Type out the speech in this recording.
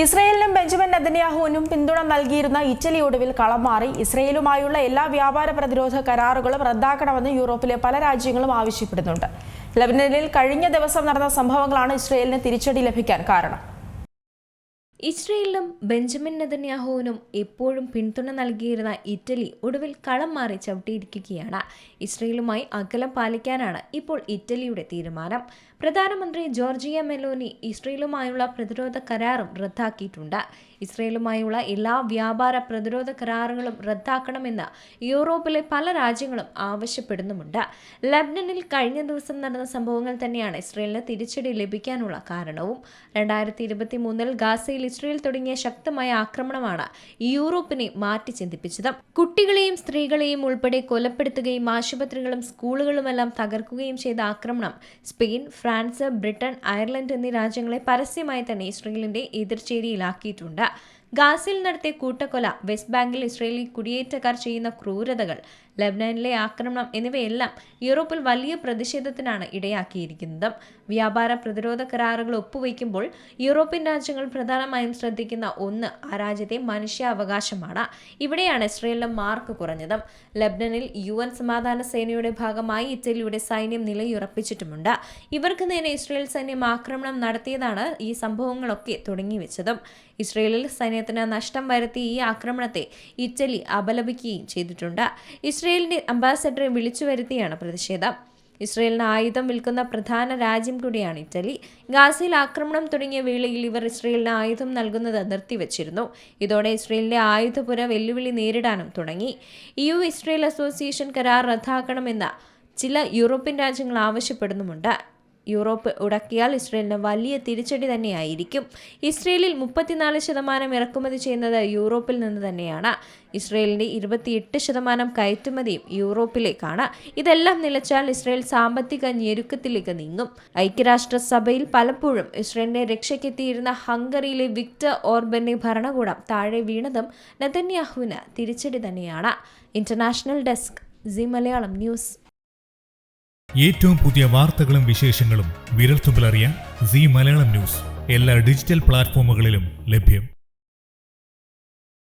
ഇസ്രയേലിനും Benjamin നെതന്യാഹുവിനും പിന്തുണ നൽകിയിരുന്ന Italy ഒടുവിൽ കളം മാറി. ഇസ്രയേലുമായുള്ള എല്ലാ വ്യാപാര പ്രതിരോധ കരാറുകളും റദ്ദാക്കണമെന്ന് യൂറോപ്പിലെ പല രാജ്യങ്ങളും ആവശ്യപ്പെടുന്നുണ്ട്. ലെബനനിൽ കഴിഞ്ഞ ദിവസം നടന്ന സംഭവങ്ങളാണ് ഇസ്രയേലിന് തിരിച്ചടി ലഭിക്കാൻ കാരണം. ഇസ്രയേലിനും ബെഞ്ചമിൻ നെതന്യാഹുവിനും എപ്പോഴും പിന്തുണ നൽകിയിരുന്ന ഇറ്റലി ഒടുവിൽ കളം മാറി ചവിട്ടിയിരിക്കുകയാണ്. ഇസ്രയേലുമായി അകലം പാലിക്കാനാണ് ഇപ്പോൾ ഇറ്റലിയുടെ തീരുമാനം. പ്രധാനമന്ത്രി ജോർജിയ മെലോനി ഇസ്രയേലുമായുള്ള പ്രതിരോധ കരാറും റദ്ദാക്കിയിട്ടുണ്ട്. ഇസ്രയേലുമായുള്ള എല്ലാ വ്യാപാര പ്രതിരോധ കരാറുകളും റദ്ദാക്കണമെന്ന് യൂറോപ്പിലെ പല രാജ്യങ്ങളും ആവശ്യപ്പെടുന്നുമുണ്ട്. ലെബനനിൽ കഴിഞ്ഞ ദിവസം നടന്ന സംഭവങ്ങൾ തന്നെയാണ് ഇസ്രയേലിന് തിരിച്ചടി ലഭിക്കാനുള്ള കാരണവും. 2023 ഗാസയിൽ ഇസ്രയേൽ തുടങ്ങിയ ശക്തമായ ആക്രമണമാണ് യൂറോപ്പിനെ മാറ്റി ചിന്തിപ്പിച്ചത്. കുട്ടികളെയും സ്ത്രീകളെയും ഉൾപ്പെടെ കൊലപ്പെടുത്തുകയും ആശുപത്രികളും സ്കൂളുകളുമെല്ലാം തകർക്കുകയും ചെയ്ത ആക്രമണം സ്പെയിൻ, ഫ്രാൻസ്, ബ്രിട്ടൻ, അയർലൻഡ് എന്നീ രാജ്യങ്ങളെ പരസ്യമായി തന്നെ ഇസ്രയേലിന്റെ എതിർചേരിയിലാക്കിയിട്ടുണ്ട്. ഗാസയിൽ നടത്തിയ കൂട്ടക്കൊല, വെസ്റ്റ് ബാങ്കിൽ ഇസ്രയേലി കുടിയേറ്റക്കാർ ചെയ്യുന്ന ക്രൂരതകൾ, ലെബനനിലെ ആക്രമണം എന്നിവയെല്ലാം യൂറോപ്പിൽ വലിയ പ്രതിഷേധത്തിനാണ് ഇടയാക്കിയിരിക്കുന്നത്. വ്യാപാര പ്രതിരോധ കരാറുകൾ ഒപ്പുവയ്ക്കുമ്പോൾ യൂറോപ്യൻ രാജ്യങ്ങൾ പ്രധാനമായും ശ്രദ്ധിക്കുന്ന ഒന്ന് ആ രാജ്യത്തെ മനുഷ്യാവകാശമാണ്. ഇവിടെയാണ് ഇസ്രയേലിന്റെ മാർക്ക് കുറഞ്ഞത്. ലെബനനിൽ UN സമാധാന സേനയുടെ ഭാഗമായി ഇറ്റലിയുടെ സൈന്യം നിലയുറപ്പിച്ചിട്ടുമുണ്ട്. ഇവർക്ക് നേരെ ഇസ്രയേൽ സൈന്യം ആക്രമണം നടത്തിയതാണ് ഈ സംഭവങ്ങളൊക്കെ തുടങ്ങിവെച്ചതും. ഇസ്രയേലിൽ സൈന്യത്തിന് നഷ്ടം വരുത്തിയ ഈ ആക്രമണത്തെ ഇറ്റലി അപലപിക്കുകയും ചെയ്തിട്ടുണ്ട്. ഇസ്രയേലിന്റെ അംബാസഡറെ വിളിച്ചു വരുത്തിയാണ് പ്രതിഷേധം. ഇസ്രയേലിന് ആയുധം വിൽക്കുന്ന പ്രധാന രാജ്യം കൂടിയാണ് ഇറ്റലി. ഗാസയിൽ ആക്രമണം തുടങ്ങിയ വേളയിൽ ഇവർ ഇസ്രയേലിന് ആയുധം നൽകുന്നത് നിർത്തിവച്ചിരുന്നു. ഇതോടെ ഇസ്രയേലിന്റെ ആയുധപുര വെല്ലുവിളി നേരിടാനും തുടങ്ങി. EU ഇസ്രയേൽ അസോസിയേഷൻ കരാർ റദ്ദാക്കണമെന്ന് ചില യൂറോപ്യൻ രാജ്യങ്ങൾ ആവശ്യപ്പെടുന്നുമുണ്ട്. യൂറോപ്പ് ഉടക്കിയാൽ ഇസ്രയേലിന് വലിയ തിരിച്ചടി തന്നെയായിരിക്കും. ഇസ്രയേലിൽ 34% ഇറക്കുമതി ചെയ്യുന്നത് യൂറോപ്പിൽ നിന്ന് തന്നെയാണ്. ഇസ്രയേലിന്റെ 28% കയറ്റുമതിയും യൂറോപ്പിലേക്കാണ്. ഇതെല്ലാം നിലച്ചാൽ ഇസ്രയേൽ സാമ്പത്തിക ഞെരുക്കത്തിലേക്ക് നീങ്ങും. ഐക്യരാഷ്ട്രസഭയിൽ പലപ്പോഴും ഇസ്രയേലിന്റെ രക്ഷയ്ക്കെത്തിയിരുന്ന ഹംഗറിയിലെ വിക്ടർ ഓർബന്റെ ഭരണകൂടം താഴെ വീണതും നെതന്യാഹുവിന് തിരിച്ചടി തന്നെയാണ്. International desk, Zee Malayalam news. ഏറ്റവും പുതിയ വാർത്തകളും വിശേഷങ്ങളും വിരൽത്തുമ്പിലറിയാൻ സീ മലയാളം ന്യൂസ് എല്ലാ ഡിജിറ്റൽ പ്ലാറ്റ്ഫോമുകളിലും ലഭ്യം.